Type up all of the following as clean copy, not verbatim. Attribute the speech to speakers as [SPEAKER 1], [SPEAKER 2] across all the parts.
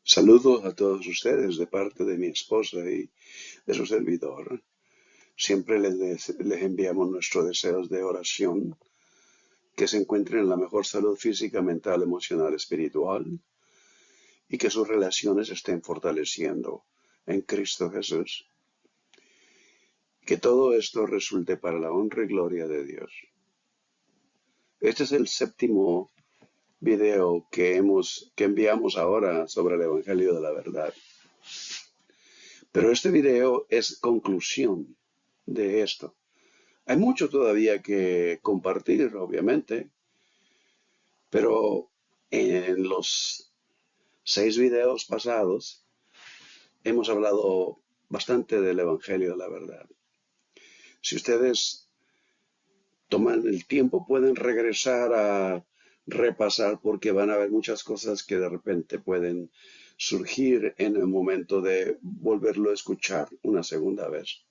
[SPEAKER 1] Saludos a todos ustedes de parte de mi esposa y de su servidor. Siempre les enviamos nuestros deseos de oración, que se encuentren en la mejor salud física, mental, emocional, espiritual y que sus relaciones estén fortaleciendo en Cristo Jesús. Que todo esto resulte para la honra y gloria de Dios. Este es el séptimo video que enviamos ahora sobre el Evangelio de la Verdad. Pero este video es conclusión de esto. Hay mucho todavía que compartir, obviamente, pero en los 6 videos pasados hemos hablado bastante del Evangelio de la Verdad. Si ustedes toman el tiempo, pueden regresar a repasar porque van a haber muchas cosas que de repente pueden surgir en el momento de volverlo a escuchar una segunda vez.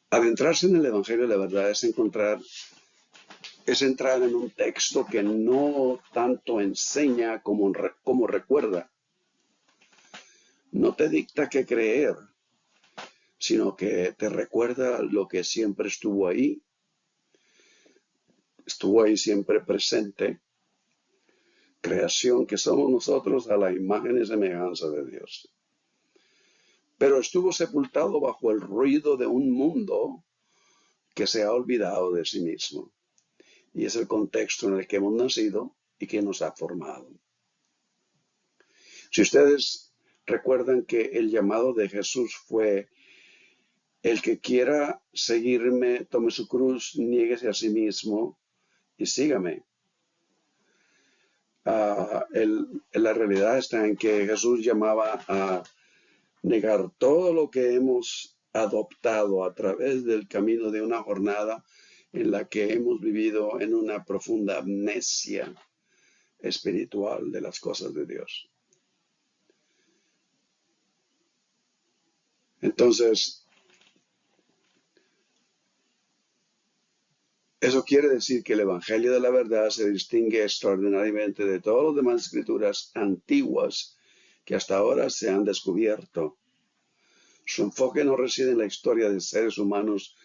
[SPEAKER 1] Adentrarse en el Evangelio de la Verdad es entrar en un texto que no tanto enseña como recuerda. No te dicta qué creer, sino que te recuerda lo que siempre estuvo ahí siempre presente, creación que somos nosotros a la imagen y semejanza de Dios. Pero estuvo sepultado bajo el ruido de un mundo que se ha olvidado de sí mismo. Y es el contexto en el que hemos nacido y que nos ha formado. Si ustedes recuerdan que el llamado de Jesús fue: el que quiera seguirme, tome su cruz, niéguese a sí mismo y sígame. La realidad está en que Jesús llamaba a negar todo lo que hemos adoptado a través del camino de una jornada en la que hemos vivido en una profunda amnesia espiritual de las cosas de Dios. Entonces, eso quiere decir que el Evangelio de la Verdad se distingue extraordinariamente de todas las demás escrituras antiguas que hasta ahora se han descubierto. Su enfoque no reside en la historia de seres humanos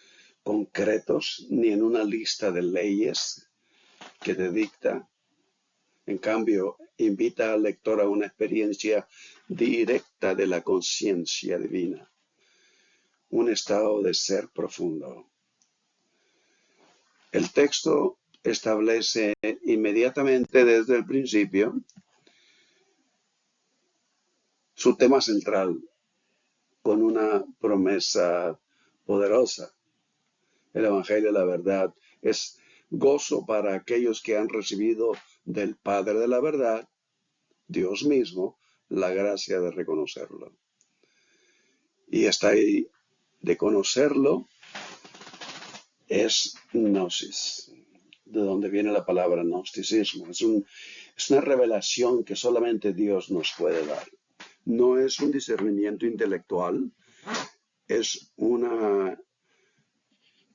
[SPEAKER 1] concretos ni en una lista de leyes que te dicta. En cambio, invita al lector a una experiencia directa de la conciencia divina, un estado de ser profundo. El texto establece inmediatamente desde el principio su tema central con una promesa poderosa. El Evangelio de la Verdad es gozo para aquellos que han recibido del Padre de la Verdad, Dios mismo, la gracia de reconocerlo. Y hasta ahí, de conocerlo, es gnosis, de donde viene la palabra gnosticismo. Es una revelación que solamente Dios nos puede dar. No es un discernimiento intelectual, es una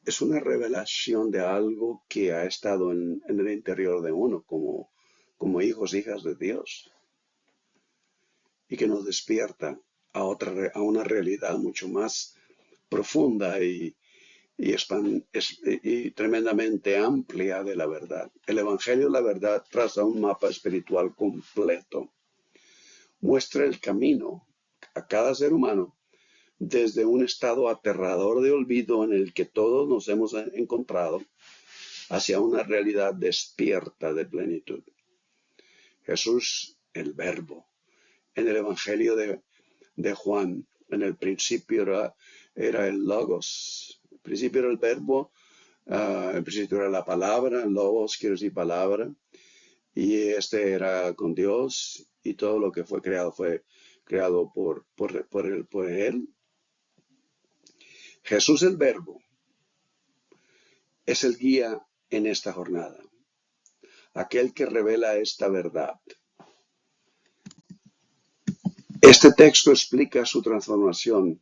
[SPEAKER 1] revelación de algo que ha estado en el interior de uno como hijos, hijas de Dios, y que nos despierta a una realidad mucho más profunda y tremendamente amplia de la verdad. El Evangelio de la Verdad traza un mapa espiritual completo. Muestra el camino a cada ser humano desde un estado aterrador de olvido en el que todos nos hemos encontrado hacia una realidad despierta de plenitud. Jesús, el Verbo. En el Evangelio de Juan, en el principio era el Logos. El principio era el Verbo, el principio era la palabra, Logos quiere decir palabra, y este era con Dios, y todo lo que fue creado por Él. Jesús el Verbo es el guía en esta jornada, aquel que revela esta verdad. Este texto explica su transformación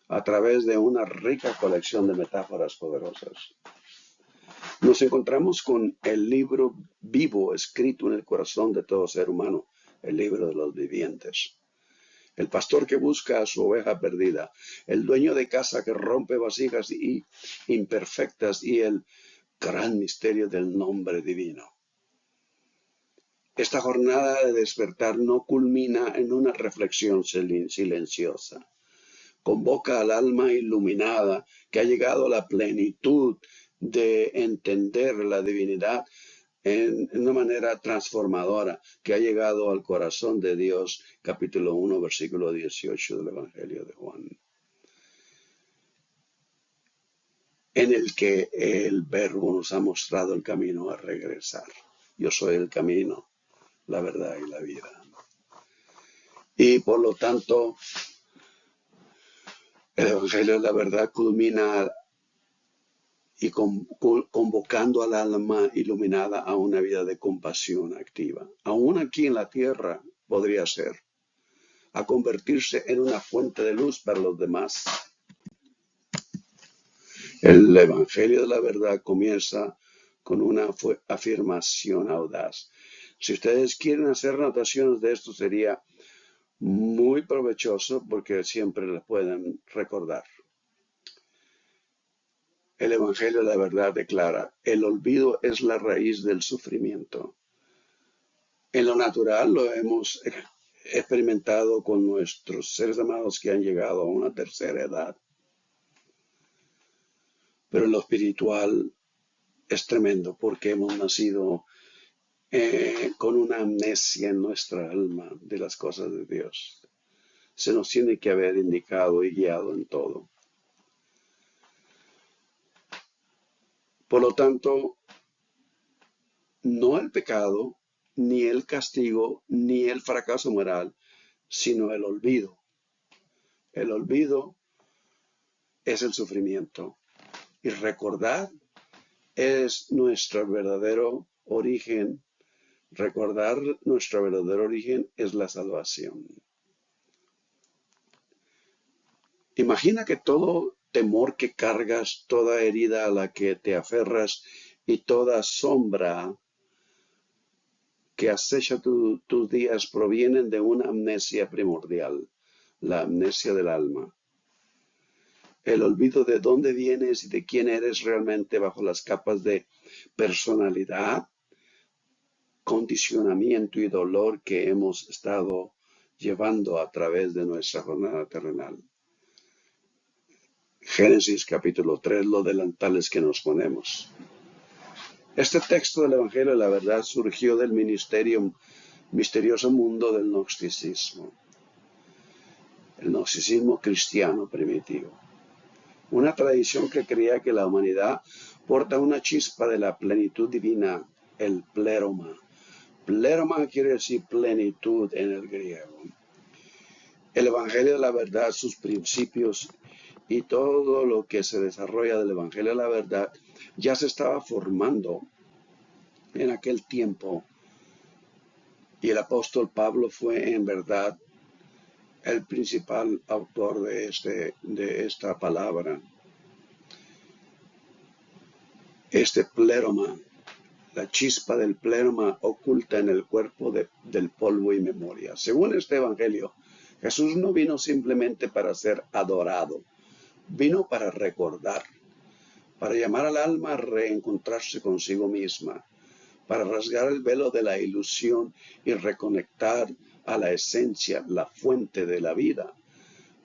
[SPEAKER 1] a través de una rica colección de metáforas poderosas. Nos encontramos con el libro vivo escrito en el corazón de todo ser humano, el libro de los vivientes. El pastor que busca a su oveja perdida, el dueño de casa que rompe vasijas imperfectas y el gran misterio del nombre divino. Esta jornada de despertar no culmina en una reflexión silenciosa. Convoca al alma iluminada que ha llegado a la plenitud de entender la divinidad en una manera transformadora, que ha llegado al corazón de Dios, capítulo 1, versículo 18 del Evangelio de Juan, en el que el Verbo nos ha mostrado el camino a regresar. Yo soy el camino, la verdad y la vida. Y por lo tanto, el Evangelio de la verdad culmina y convocando al alma iluminada a una vida de compasión activa. Aún aquí en la tierra podría ser, a convertirse en una fuente de luz para los demás. El Evangelio de la verdad comienza con una afirmación audaz. Si ustedes quieren hacer anotaciones de esto, sería muy provechoso porque siempre la pueden recordar. El Evangelio de la verdad declara, el olvido es la raíz del sufrimiento. En lo natural lo hemos experimentado con nuestros seres amados que han llegado a una tercera edad. Pero en lo espiritual es tremendo porque hemos nacido con una amnesia en nuestra alma de las cosas de Dios. Se nos tiene que haber indicado y guiado en todo. Por lo tanto, no el pecado, ni el castigo, ni el fracaso moral, sino el olvido. El olvido es el sufrimiento. Y recordar es nuestro verdadero origen. Recordar nuestro verdadero origen es la salvación. Imagina que todo temor que cargas, toda herida a la que te aferras y toda sombra que acecha tus días provienen de una amnesia primordial, la amnesia del alma. El olvido de dónde vienes y de quién eres realmente bajo las capas de personalidad, condicionamiento y dolor que hemos estado llevando a través de nuestra jornada terrenal. Génesis capítulo 3, los delantales que nos ponemos. Este texto del Evangelio de la verdad surgió del misterioso mundo del gnosticismo, el gnosticismo cristiano primitivo. Una tradición que creía que la humanidad porta una chispa de la plenitud divina, el pleroma. Pleroma quiere decir plenitud en el griego. El Evangelio de la verdad, sus principios y todo lo que se desarrolla del Evangelio de la verdad ya se estaba formando en aquel tiempo. Y el apóstol Pablo fue en verdad el principal autor de esta palabra. Este pleroma, la chispa del pleroma oculta en el cuerpo del polvo y memoria. Según este evangelio, Jesús no vino simplemente para ser adorado, vino para recordar, para llamar al alma a reencontrarse consigo misma, para rasgar el velo de la ilusión y reconectar a la esencia, la fuente de la vida,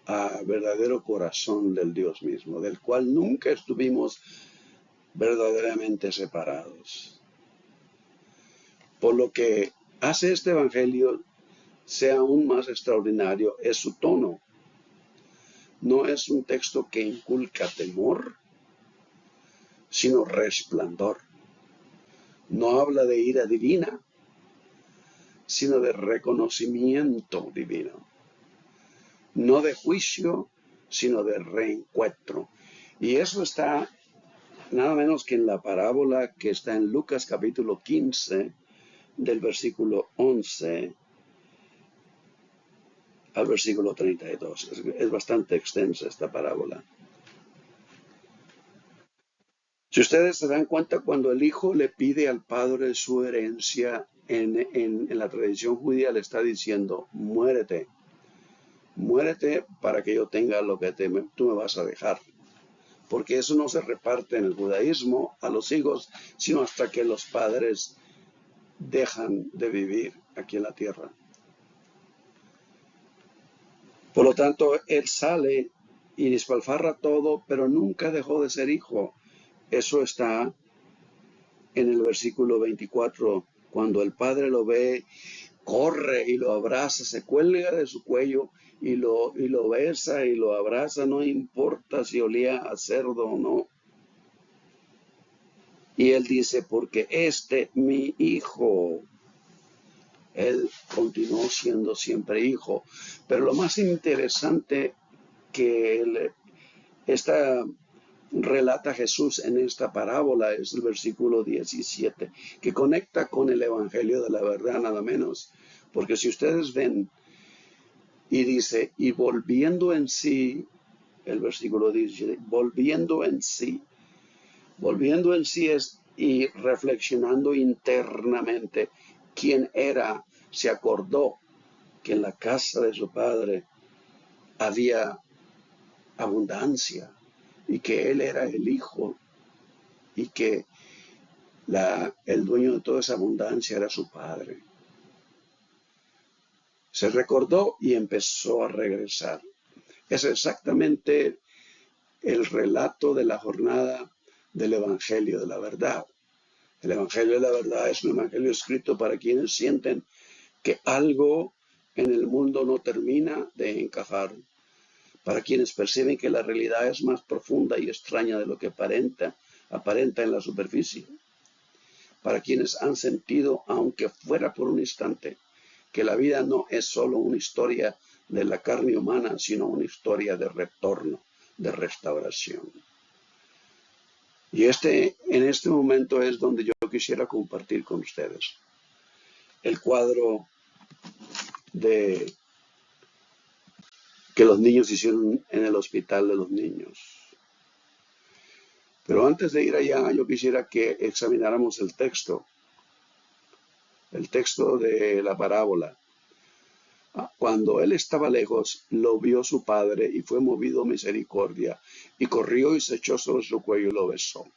[SPEAKER 1] al verdadero corazón del Dios mismo, del cual nunca estuvimos verdaderamente separados. Por lo que hace este evangelio sea aún más extraordinario es su tono. No es un texto que inculca temor, sino resplandor. No habla de ira divina, sino de reconocimiento divino. No de juicio, sino de reencuentro. Y eso está nada menos que en la parábola que está en Lucas capítulo 15, del versículo 11 al versículo 32. Es bastante extensa esta parábola. Si ustedes se dan cuenta, cuando el hijo le pide al padre su herencia, en la tradición judía le está diciendo, muérete, muérete para que yo tenga lo que tú me vas a dejar. Porque eso no se reparte en el judaísmo a los hijos, sino hasta que los padres dejan de vivir aquí en la tierra. Por lo tanto, él sale y despilfarra todo, pero nunca dejó de ser hijo. Eso está en el versículo 24, cuando el padre lo ve, corre y lo abraza, se cuelga de su cuello y lo besa y lo abraza, no importa si olía a cerdo o no. Y él dice, porque mi hijo, él continuó siendo siempre hijo. Pero lo más interesante que relata Jesús en esta parábola es el versículo 17, que conecta con el Evangelio de la verdad nada menos. Porque si ustedes ven, y dice, y volviendo en sí, el versículo 17, volviendo en sí es y reflexionando internamente quién era, se acordó que en la casa de su padre había abundancia y que él era el hijo y que el dueño de toda esa abundancia era su padre. Se recordó y empezó a regresar. Es exactamente el relato de la jornada del Evangelio de la verdad. El Evangelio de la verdad es un evangelio escrito para quienes sienten que algo en el mundo no termina de encajar, para quienes perciben que la realidad es más profunda y extraña de lo que aparenta en la superficie, para quienes han sentido, aunque fuera por un instante, que la vida no es solo una historia de la carne humana, sino una historia de retorno, de restauración. Y en este momento es donde yo quisiera compartir con ustedes el cuadro que los niños hicieron en el hospital de los niños. Pero antes de ir allá, yo quisiera que examináramos el texto de la parábola. Cuando él estaba lejos, lo vio su padre y fue movido a misericordia, y corrió y se echó sobre su cuello y lo besó.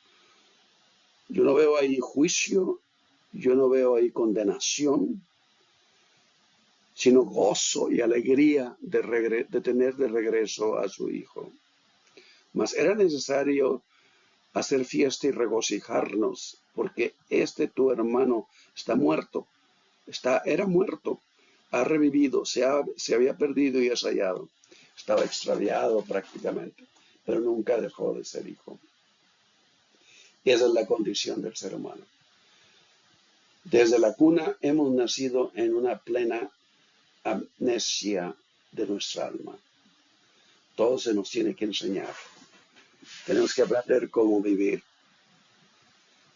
[SPEAKER 1] Yo no veo ahí juicio, yo no veo ahí condenación, sino gozo y alegría de tener de regreso a su hijo. Mas era necesario hacer fiesta y regocijarnos, porque tu hermano está muerto, era muerto, ha revivido, se había perdido y es hallado. Estaba extraviado prácticamente, pero nunca dejó de ser hijo. Y esa es la condición del ser humano. Desde la cuna hemos nacido en una plena amnesia de nuestra alma. Todo se nos tiene que enseñar. Tenemos que aprender cómo vivir.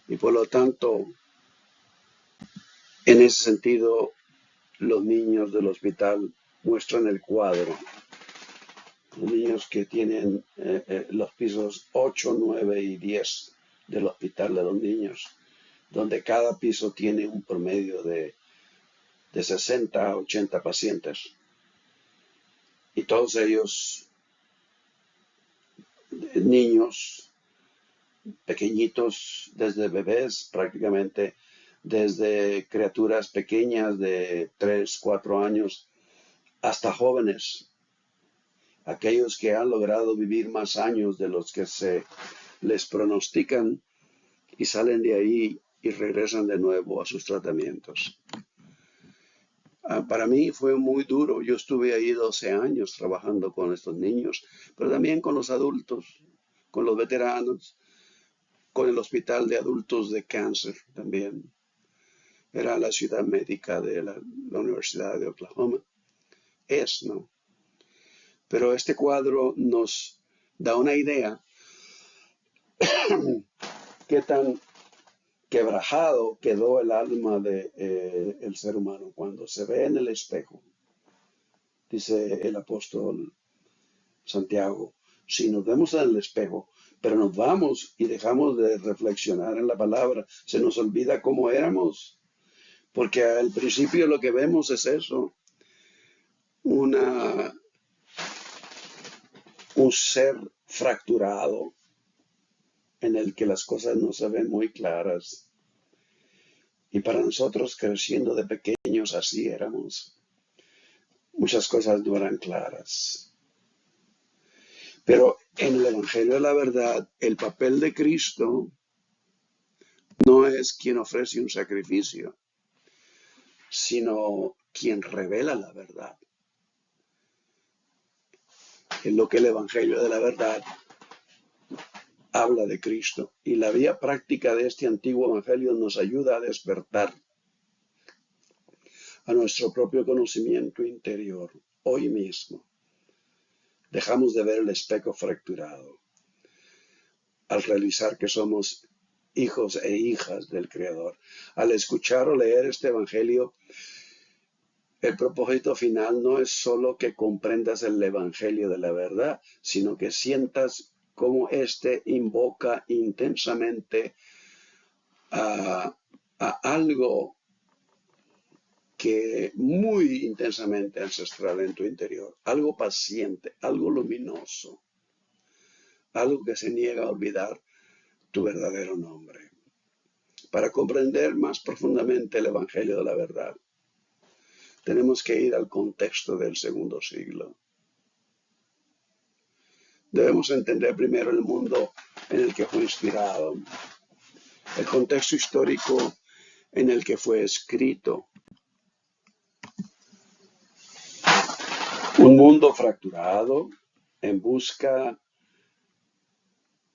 [SPEAKER 1] Y por lo tanto, en ese sentido, los niños del hospital muestran el cuadro. Los niños que tienen los pisos 8, 9 y 10 del hospital de los niños, donde cada piso tiene un promedio de 60 a 80 pacientes. Y todos ellos, niños pequeñitos, desde bebés prácticamente, desde criaturas pequeñas de 3, 4 años, hasta jóvenes, aquellos que han logrado vivir más años de los que se les pronostican y salen de ahí y regresan de nuevo a sus tratamientos. Para mí fue muy duro. Yo estuve ahí 12 años trabajando con estos niños, pero también con los adultos, con los veteranos, con el hospital de adultos de cáncer también. Era la ciudad médica de la Universidad de Oklahoma. ¿No? Pero este cuadro nos da una idea qué tan quebrajado quedó el alma del ser humano cuando se ve en el espejo. Dice el apóstol Santiago, si nos vemos en el espejo, pero nos vamos y dejamos de reflexionar en la palabra, se nos olvida cómo éramos. Porque al principio lo que vemos es eso, una, un ser fracturado en el que las cosas no se ven muy claras. Y para nosotros creciendo de pequeños así éramos. Muchas cosas no eran claras. Pero en el Evangelio de la verdad, el papel de Cristo no es quien ofrece un sacrificio, sino quien revela la verdad. Es lo que el Evangelio de la verdad habla de Cristo. Y la vía práctica de este antiguo Evangelio nos ayuda a despertar a nuestro propio conocimiento interior hoy mismo. Dejamos de ver el espejo fracturado al realizar que somos hijos e hijas del Creador. Al escuchar o leer este Evangelio, el propósito final no es solo que comprendas el Evangelio de la verdad, sino que sientas cómo éste invoca intensamente a algo que muy intensamente ancestral en tu interior, algo paciente, algo luminoso, algo que se niega a olvidar tu verdadero nombre. Para comprender más profundamente el Evangelio de la verdad, tenemos que ir al contexto del segundo siglo. Debemos entender primero el mundo en el que fue inspirado, el contexto histórico en el que fue escrito. Un mundo fracturado en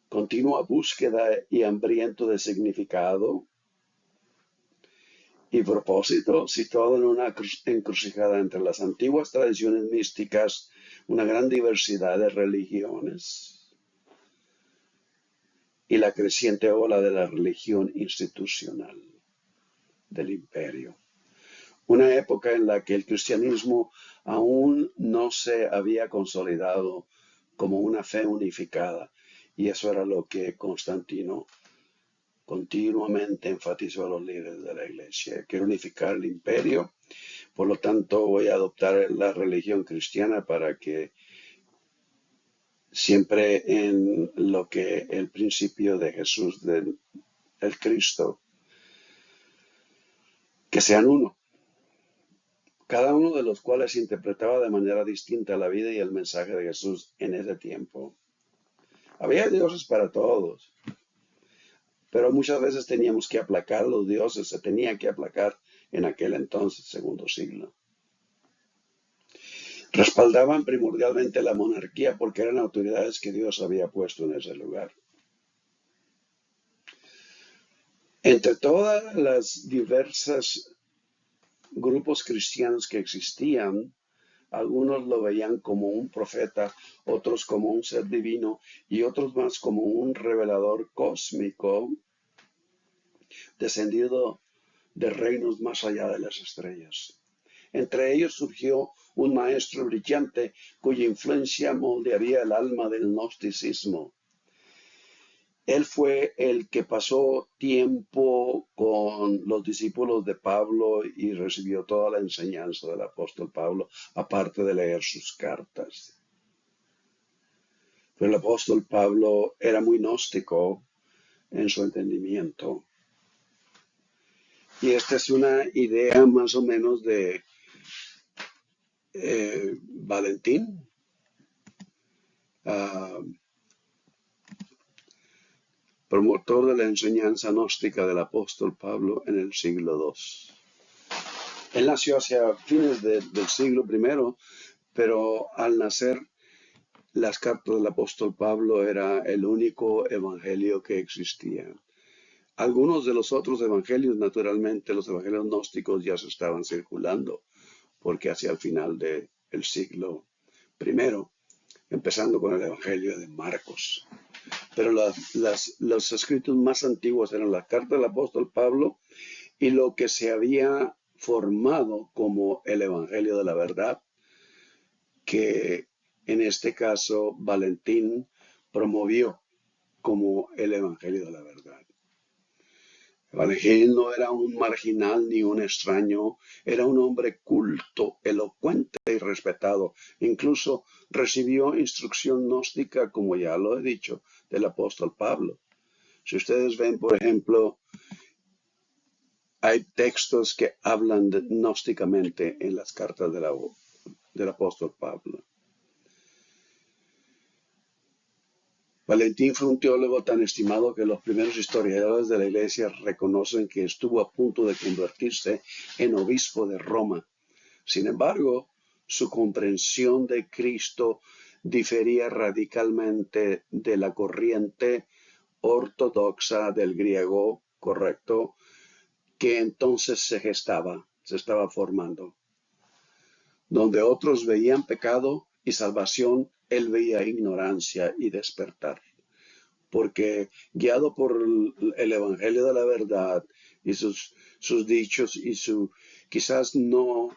[SPEAKER 1] continua búsqueda y hambriento de significado y propósito, situado en una encrucijada entre las antiguas tradiciones místicas, una gran diversidad de religiones y la creciente ola de la religión institucional del imperio. Una época en la que el cristianismo aún no se había consolidado como una fe unificada, y eso era lo que Constantino continuamente enfatizó a los líderes de la iglesia. Quiero unificar el imperio, por lo tanto voy a adoptar la religión cristiana para que siempre en lo que el principio de Jesús, del Cristo, que sean uno, cada uno de los cuales interpretaba de manera distinta la vida y el mensaje de Jesús en ese tiempo. Había dioses para todos, pero muchas veces teníamos que aplacar a los dioses, se tenía que aplacar en aquel entonces, segundo siglo. Respaldaban primordialmente la monarquía porque eran autoridades que Dios había puesto en ese lugar. Entre todas las diversas grupos cristianos que existían, algunos lo veían como un profeta, otros como un ser divino y otros más como un revelador cósmico descendido de reinos más allá de las estrellas. Entre ellos surgió un maestro brillante cuya influencia moldearía el alma del gnosticismo. Él fue el que pasó tiempo con los discípulos de Pablo y recibió toda la enseñanza del apóstol Pablo, aparte de leer sus cartas. Pero el apóstol Pablo era muy gnóstico en su entendimiento. Y esta es una idea más o menos de Valentín, promotor de la enseñanza gnóstica del apóstol Pablo en el siglo II. Él nació hacia fines del siglo I, pero al nacer las cartas del apóstol Pablo era el único evangelio que existía. Algunos de los otros evangelios, naturalmente, los evangelios gnósticos ya se estaban circulando, porque hacia el final del siglo I, empezando con el evangelio de Marcos. Pero los escritos más antiguos eran la carta del apóstol Pablo y lo que se había formado como el evangelio de la verdad, que en este caso Valentín promovió como el evangelio de la verdad. Valentín no era un marginal ni un extraño, era un hombre culto, elocuente y respetado. Incluso recibió instrucción gnóstica, como ya lo he dicho, del apóstol Pablo. Si ustedes ven, por ejemplo, hay textos que hablan gnósticamente en las cartas del apóstol Pablo. Valentín fue un teólogo tan estimado que los primeros historiadores de la Iglesia reconocen que estuvo a punto de convertirse en obispo de Roma. Sin embargo, su comprensión de Cristo difería radicalmente de la corriente ortodoxa del griego correcto que entonces se estaba formando. Donde otros veían pecado y salvación, él veía ignorancia y despertar. Porque guiado por el Evangelio de la verdad y sus dichos y quizás no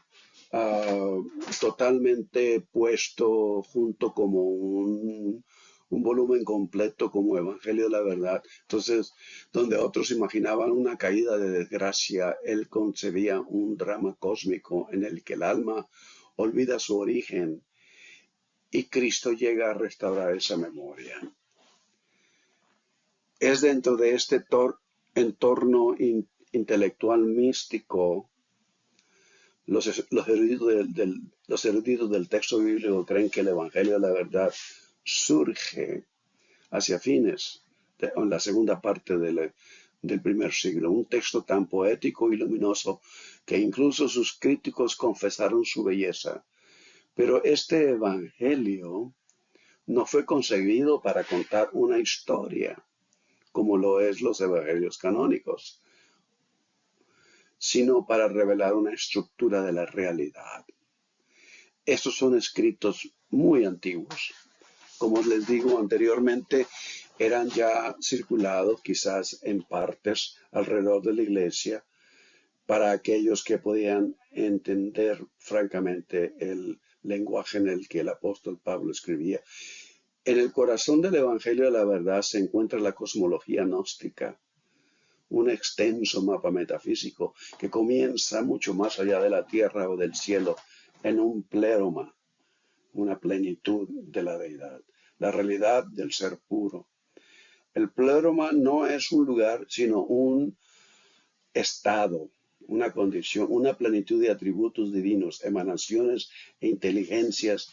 [SPEAKER 1] totalmente puesto junto como un volumen completo como Evangelio de la verdad. Entonces, donde otros imaginaban una caída de desgracia, él concebía un drama cósmico en el que el alma olvida su origen y Cristo llega a restaurar esa memoria. Es dentro de este entorno intelectual místico. Los eruditos del texto bíblico creen que el Evangelio de la verdad surge hacia fines, en la segunda parte del primer siglo. Un texto tan poético y luminoso que incluso sus críticos confesaron su belleza. Pero este Evangelio no fue concebido para contar una historia, como lo es los evangelios canónicos, sino para revelar una estructura de la realidad. Estos son escritos muy antiguos. Como les digo anteriormente, eran ya circulados quizás en partes alrededor de la iglesia para aquellos que podían entender francamente el lenguaje en el que el apóstol Pablo escribía. En el corazón del Evangelio de la verdad se encuentra la cosmología gnóstica, un extenso mapa metafísico que comienza mucho más allá de la tierra o del cielo en un pleroma, una plenitud de la deidad, la realidad del ser puro. El pleroma no es un lugar, sino un estado, una condición, una plenitud de atributos divinos, emanaciones e inteligencias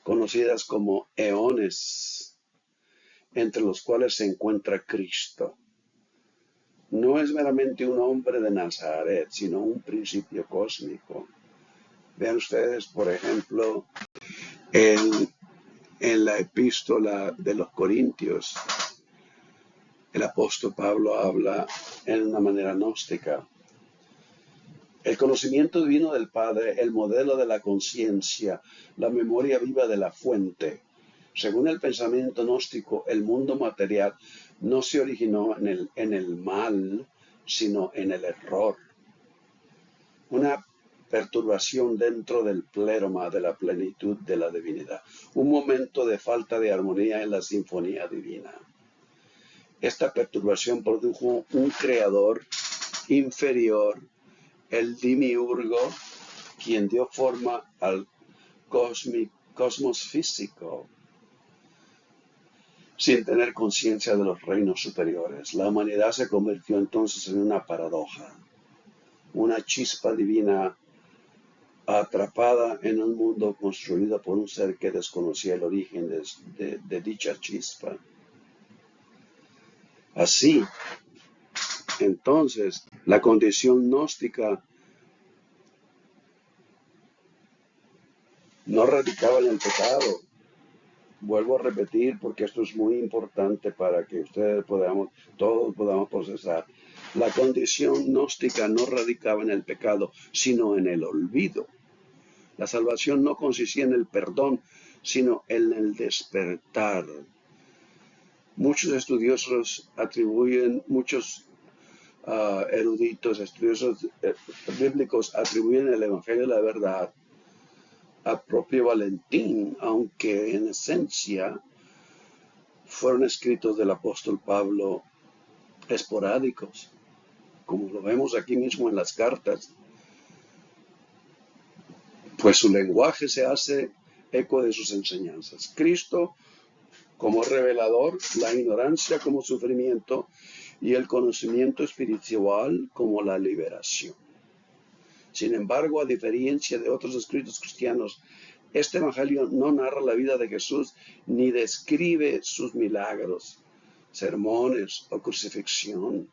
[SPEAKER 1] conocidas como eones, entre los cuales se encuentra Cristo. No es meramente un hombre de Nazaret, sino un principio cósmico. Vean ustedes, por ejemplo, en la epístola de los Corintios, el apóstol Pablo habla en una manera gnóstica. El conocimiento divino del Padre, el modelo de la conciencia, la memoria viva de la fuente. Según el pensamiento gnóstico, el mundo material no se originó en el mal, sino en el error. Una perturbación dentro del pleroma de la plenitud de la divinidad. Un momento de falta de armonía en la sinfonía divina. Esta perturbación produjo un creador inferior, el demiurgo, quien dio forma al cosmos físico, sin tener conciencia de los reinos superiores. La humanidad se convirtió entonces en una paradoja, una chispa divina atrapada en un mundo construido por un ser que desconocía el origen de dicha chispa. Así, entonces, la condición gnóstica no radicaba en el pecado. Vuelvo a repetir porque esto es muy importante para que todos podamos procesar. La condición gnóstica no radicaba en el pecado, sino en el olvido. La salvación no consistía en el perdón, sino en el despertar. Muchos estudiosos muchos eruditos, estudiosos bíblicos atribuyen el Evangelio de la verdad al propio Valentín, aunque en esencia fueron escritos del apóstol Pablo esporádicos. como lo vemos aquí mismo en las cartas, pues su lenguaje se hace eco de sus enseñanzas. Cristo como revelador, la ignorancia como sufrimiento y el conocimiento espiritual como la liberación. Sin embargo, a diferencia de otros escritos cristianos, este evangelio no narra la vida de Jesús ni describe sus milagros, sermones o crucifixión.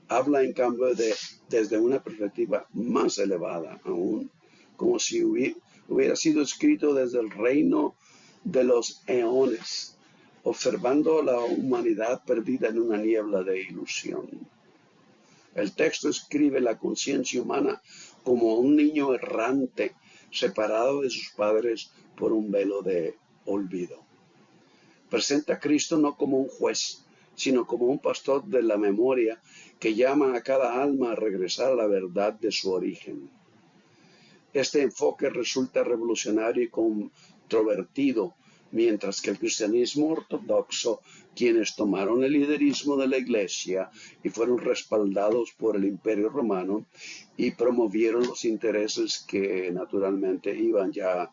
[SPEAKER 1] Habla en cambio desde una perspectiva más elevada aún, como si hubiera sido escrito desde el reino de los eones, observando la humanidad perdida en una niebla de ilusión. El texto escribe la conciencia humana como un niño errante, separado de sus padres por un velo de olvido. Presenta a Cristo no como un juez, sino como un pastor de la memoria que llama a cada alma a regresar a la verdad de su origen. Este enfoque resulta revolucionario y controvertido, mientras que el cristianismo ortodoxo, quienes tomaron el liderismo de la Iglesia y fueron respaldados por el Imperio Romano y promovieron los intereses que naturalmente iban ya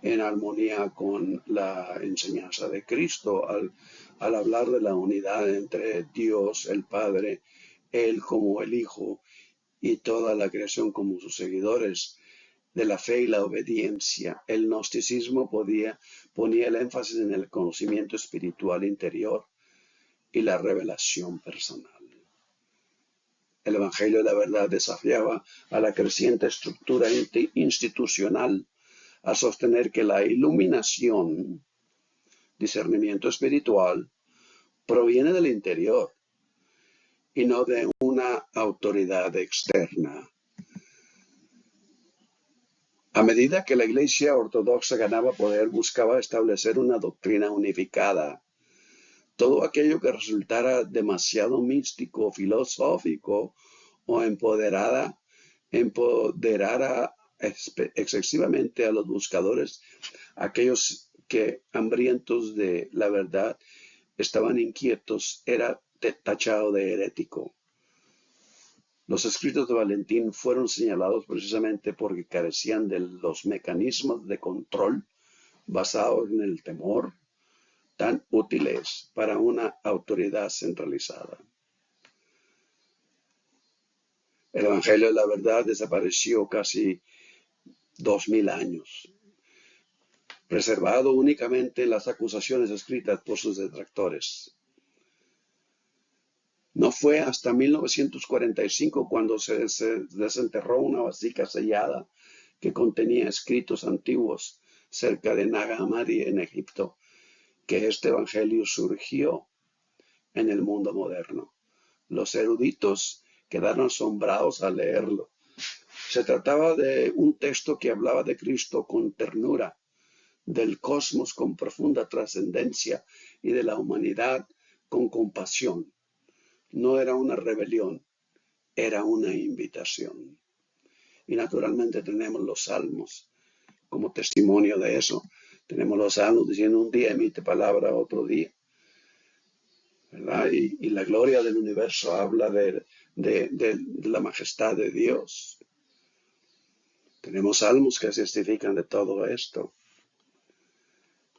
[SPEAKER 1] en armonía con la enseñanza de Cristo al hablar de la unidad entre Dios, el Padre, Él como el Hijo y toda la creación como sus seguidores de la fe y la obediencia. El gnosticismo ponía el énfasis en el conocimiento espiritual interior y la revelación personal. El Evangelio de la Verdad desafiaba a la creciente estructura institucional a sostener que la iluminación, discernimiento espiritual, proviene del interior y no de una autoridad externa. A medida que la Iglesia ortodoxa ganaba poder, buscaba establecer una doctrina unificada. Todo aquello que resultara demasiado místico, filosófico o empoderara excesivamente a los buscadores, aquellos que hambrientos de la verdad estaban inquietos, era tachado de herético. Los escritos de Valentín fueron señalados precisamente porque carecían de los mecanismos de control basados en el temor tan útiles para una autoridad centralizada. El Evangelio de la Verdad desapareció casi 2000 años, preservado únicamente en las acusaciones escritas por sus detractores. No fue hasta 1945 cuando se desenterró una vasija sellada que contenía escritos antiguos cerca de Nag Hammadi en Egipto, que este evangelio surgió en el mundo moderno. Los eruditos quedaron asombrados al leerlo. Se trataba de un texto que hablaba de Cristo con ternura, del cosmos con profunda trascendencia y de la humanidad con compasión. No era una rebelión, era una invitación. Y naturalmente tenemos los salmos como testimonio de eso. Tenemos los salmos diciendo un día emite palabra, otro día. ¿Verdad? Y la gloria del universo habla de la majestad de Dios. Tenemos salmos que testifican de todo esto.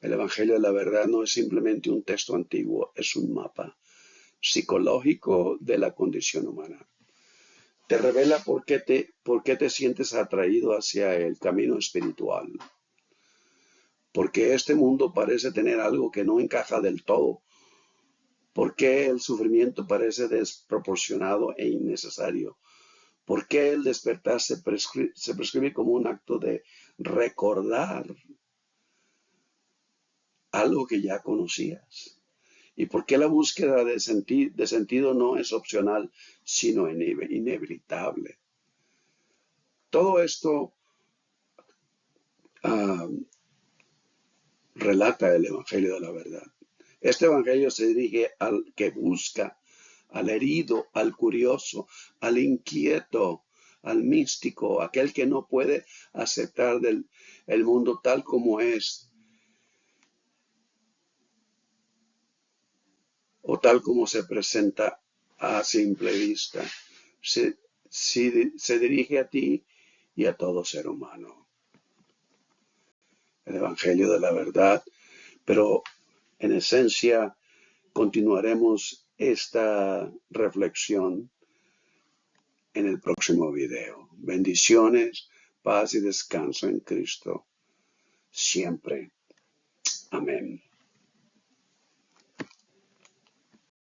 [SPEAKER 1] El Evangelio de la Verdad no es simplemente un texto antiguo, es un mapa psicológico de la condición humana. Te revela por qué te sientes atraído hacia el camino espiritual. Porque este mundo parece tener algo que no encaja del todo. ¿Por qué el sufrimiento parece desproporcionado e innecesario? ¿Por qué el despertar se prescribe como un acto de recordar algo que ya conocías? ¿Y por qué la búsqueda de sentido no es opcional, sino inevitable? Todo esto relata el Evangelio de la Verdad. Este Evangelio se dirige al que busca, al herido, al curioso, al inquieto, al místico, aquel que no puede aceptar el mundo tal como es o tal como se presenta a simple vista. se dirige a ti y a todo ser humano. El Evangelio de la verdad, pero en esencia continuaremos esta reflexión en el próximo video. Bendiciones, paz y descanso en Cristo siempre. Amén.